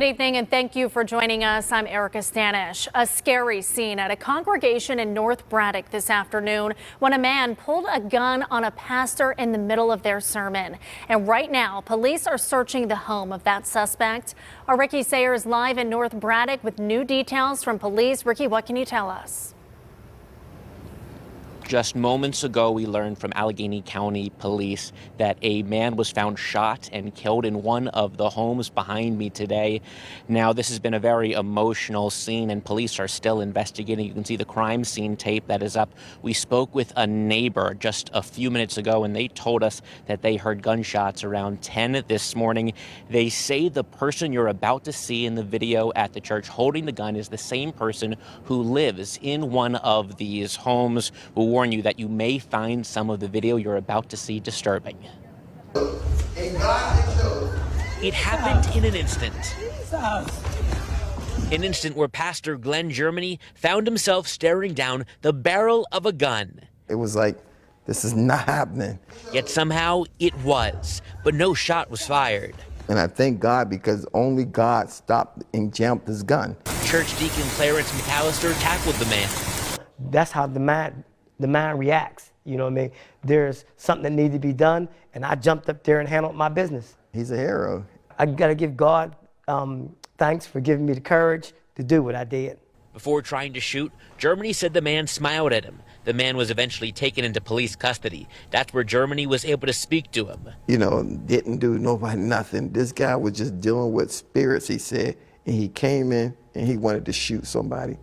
evening and thank you for joining us. I'm Erica Stanish. A scary scene at a congregation in North Braddock this afternoon when a man pulled a gun on a pastor in the middle of their sermon. And right now, police are searching the home of that suspect. Our Ricky Sayer is live in North Braddock with new details from police. Ricky, what can you tell us? Just moments ago, we learned from Allegheny County Police that a man was found shot and killed in one of the homes behind me today. Now, this has been a very emotional scene, and police are still investigating. You can see the crime scene tape that is up. We spoke with a neighbor just a few minutes ago, and they told us that they heard gunshots around 10 this morning. They say the person you're about to see in the video at the church holding the gun is the same person who lives in one of these homes. We'll warn you that you may find some of the video you're about to see disturbing. It happened in an instant. An instant where Pastor Glenn Germany found himself staring down the barrel of a gun. It was like, this is not happening. Yet somehow it was, but no shot was fired. And I thank God because only God stopped and jammed his gun. Church Deacon Clarence McAllister tackled the man. That's how the mind reacts. You know what I mean? There's something that needed to be done, and I jumped up there and handled my business. He's a hero. I gotta give God thanks for giving me the courage to do what I did. Before trying to shoot, Germany said the man smiled at him. The man was eventually taken into police custody. That's where Germany was able to speak to him. You know, didn't do nobody nothing. This guy was just dealing with spirits, he said, and he came in and he wanted to shoot somebody.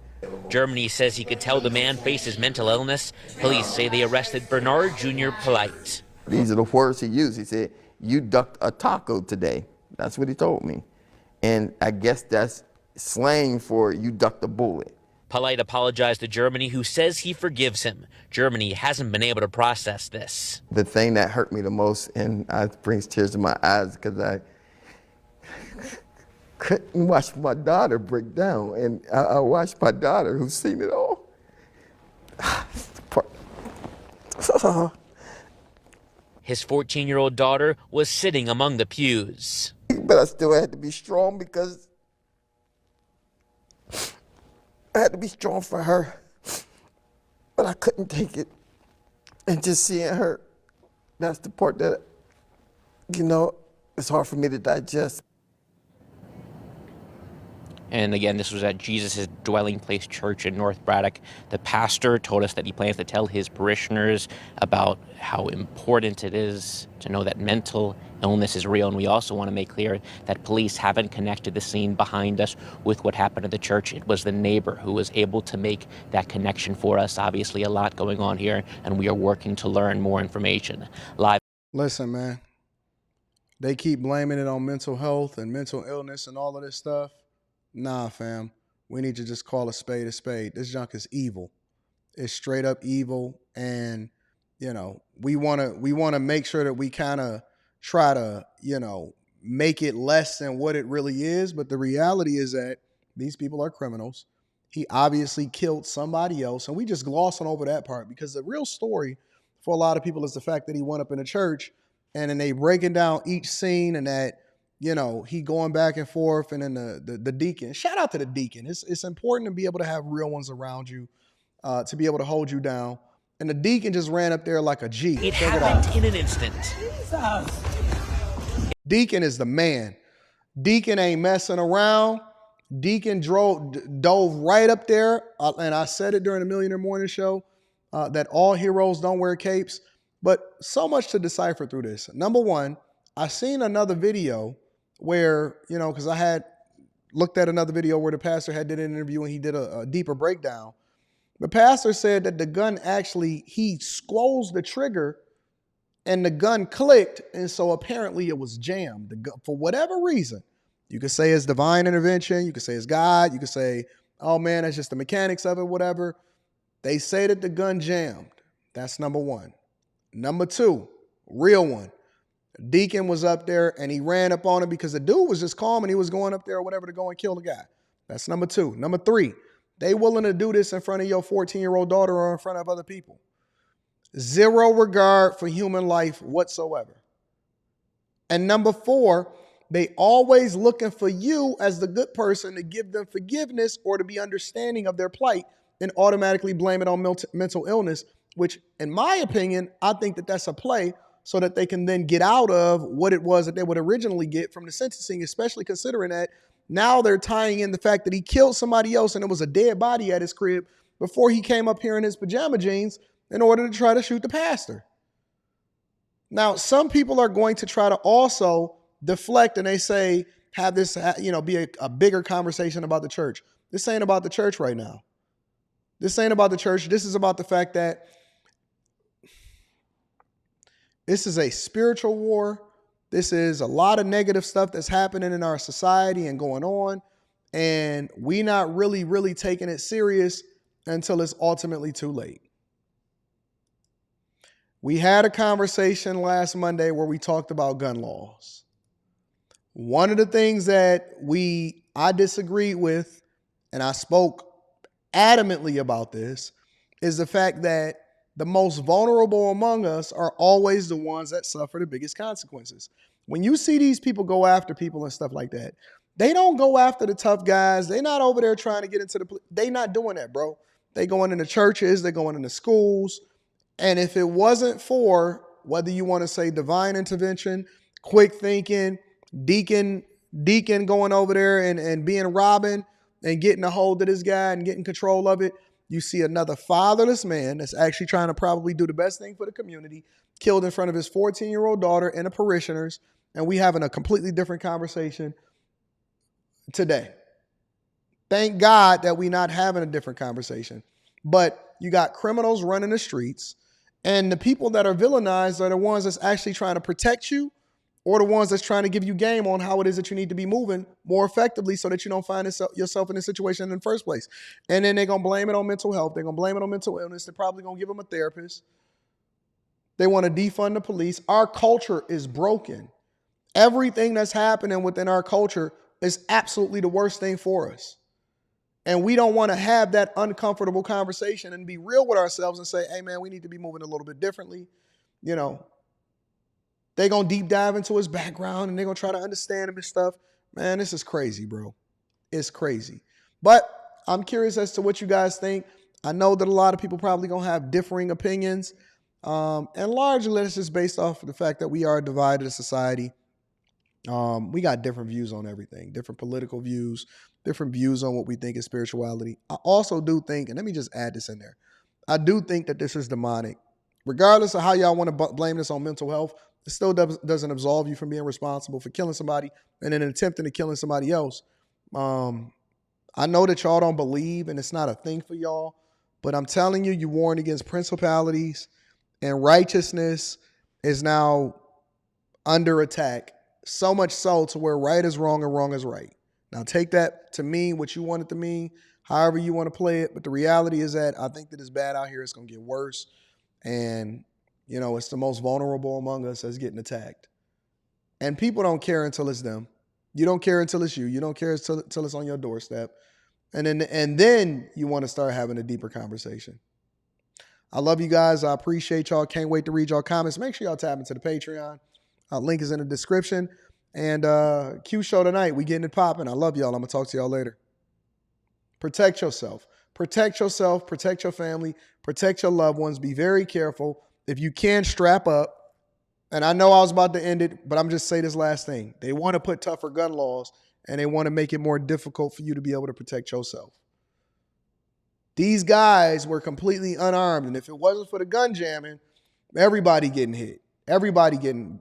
Germany says he could tell the man faces mental illness. Police say they arrested Bernard Jr. Polite. These are the words he used. He said, "You ducked a taco today." That's what he told me. And I guess that's slang for you ducked a bullet. Polite apologized to Germany, who says he forgives him. Germany hasn't been able to process this. The thing that hurt me the most, and it brings tears to my eyes because I couldn't watch my daughter break down, and I watched my daughter who's seen it all. His 14-year-old daughter was sitting among the pews. But I still had to be strong because I had to be strong for her. But I couldn't take it. And just seeing her, that's the part that, you know, it's hard for me to digest. And again, this was at Jesus' Dwelling Place Church in North Braddock. The pastor told us that he plans to tell his parishioners about how important it is to know that mental illness is real. And we also want to make clear that police haven't connected the scene behind us with what happened at the church. It was the neighbor who was able to make that connection for us. Obviously, a lot going on here, and we are working to learn more information. Live. Listen, man, they keep blaming it on mental health and mental illness and all of this stuff. Nah, fam, we need to just call a spade a spade. This junk is evil. It's straight up evil. And, you know, we want to make sure that we kind of try to, you know, make it less than what it really is. But the reality is that these people are criminals. He obviously killed somebody else. And we just glossing over that part because the real story for a lot of people is the fact that he went up in a church and then they breaking down each scene and that, you know, he going back and forth, and then the deacon. Shout out to the deacon. It's important to be able to have real ones around you, to be able to hold you down. And the deacon just ran up there like a G. It happened in an instant. Deacon is the man. Deacon ain't messing around. Deacon dove right up there, and I said it during the Millionaire Morning Show, that all heroes don't wear capes. But so much to decipher through this. Number one, I seen another video where, you know, because I had looked at another video where the pastor did an interview and he did a deeper breakdown. The pastor said that the gun actually, he squoze the trigger and the gun clicked. And so apparently it was jammed for whatever reason. You could say it's divine intervention. You could say it's God. You could say, oh man, that's just the mechanics of it, whatever. They say that the gun jammed. That's number one. Number two, real one. Deacon was up there and he ran up on him because the dude was just calm and he was going up there or whatever to go and kill the guy. That's number two. Number three, they willing to do this in front of your 14-year-old daughter or in front of other people. Zero regard for human life whatsoever. And number four, They always looking for you as the good person to give them forgiveness or to be understanding of their plight and automatically blame it on mental illness, which in my opinion, I think that that's a play so that they can then get out of what it was that they would originally get from the sentencing, especially considering that now they're tying in the fact that he killed somebody else and it was a dead body at his crib before he came up here in his pajama jeans in order to try to shoot the pastor. Now, some people are going to try to also deflect and they say, have this, be a bigger conversation about the church. This ain't about the church right now. This ain't about the church. This is about the fact that this is a spiritual war. This is a lot of negative stuff that's happening in our society and going on. And we not really taking it serious until it's ultimately too late. We had a conversation last Monday where we talked about gun laws. One of the things that I disagreed with, and I spoke adamantly about this, is the fact that the most vulnerable among us are always the ones that suffer the biggest consequences. When you see these people go after people and stuff like that, they don't go after the tough guys. They're not over there trying to get into they not doing that, bro. They going into churches, they going into schools. And if it wasn't for, whether you want to say divine intervention, quick thinking, deacon going over there and being Robin and getting a hold of this guy and getting control of it, you see another fatherless man that's actually trying to probably do the best thing for the community, killed in front of his 14-year-old daughter and the parishioners, and we having a completely different conversation today. Thank God that we not having a different conversation. But you got criminals running the streets, and the people that are villainized are the ones that's actually trying to protect you or the ones that's trying to give you game on how it is that you need to be moving more effectively so that you don't find yourself in a situation in the first place. And then they're going to blame it on mental health. They're going to blame it on mental illness. They're probably going to give them a therapist. They want to defund the police. Our culture is broken. Everything that's happening within our culture is absolutely the worst thing for us. And we don't want to have that uncomfortable conversation and be real with ourselves and say, hey, man, we need to be moving a little bit differently. They're going to deep dive into his background and they're going to try to understand him and stuff. Man, this is crazy, bro. It's crazy. But I'm curious as to what you guys think. I know that a lot of people probably going to have differing opinions. And largely, it's just based off of the fact that we are a divided society. We got different views on everything, different political views, different views on what we think is spirituality. I also do think, and let me just add this in there, I do think that this is demonic. Regardless of how y'all want to blame this on mental health, it still doesn't absolve you from being responsible for killing somebody and then attempting to killing somebody else. I know that y'all don't believe and it's not a thing for y'all, but I'm telling you, you warn against principalities, and righteousness is now under attack. So much so to where right is wrong and wrong is right. Now take that to mean what you want it to mean, however you want to play it. But the reality is that I think that it's bad out here. It's going to get worse. And, it's the most vulnerable among us that's getting attacked. And people don't care until it's them. You don't care until it's you. You don't care until it's on your doorstep. And then you want to start having a deeper conversation. I love you guys. I appreciate y'all. Can't wait to read y'all comments. Make sure y'all tap into the Patreon. Link is in the description. And Q show tonight. We getting it popping. I love y'all. I'm going to talk to y'all later. Protect yourself. Protect yourself. Protect your family. Protect your loved ones. Be very careful. If you can, strap up. And I know I was about to end it, but I'm just saying this last thing. They want to put tougher gun laws, and they want to make it more difficult for you to be able to protect yourself. These guys were completely unarmed, and if it wasn't for the gun jamming, everybody getting hit. Everybody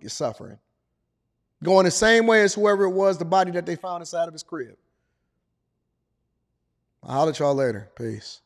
suffering. Going the same way as whoever it was, the body that they found inside of his crib. I'll holler at y'all later. Peace.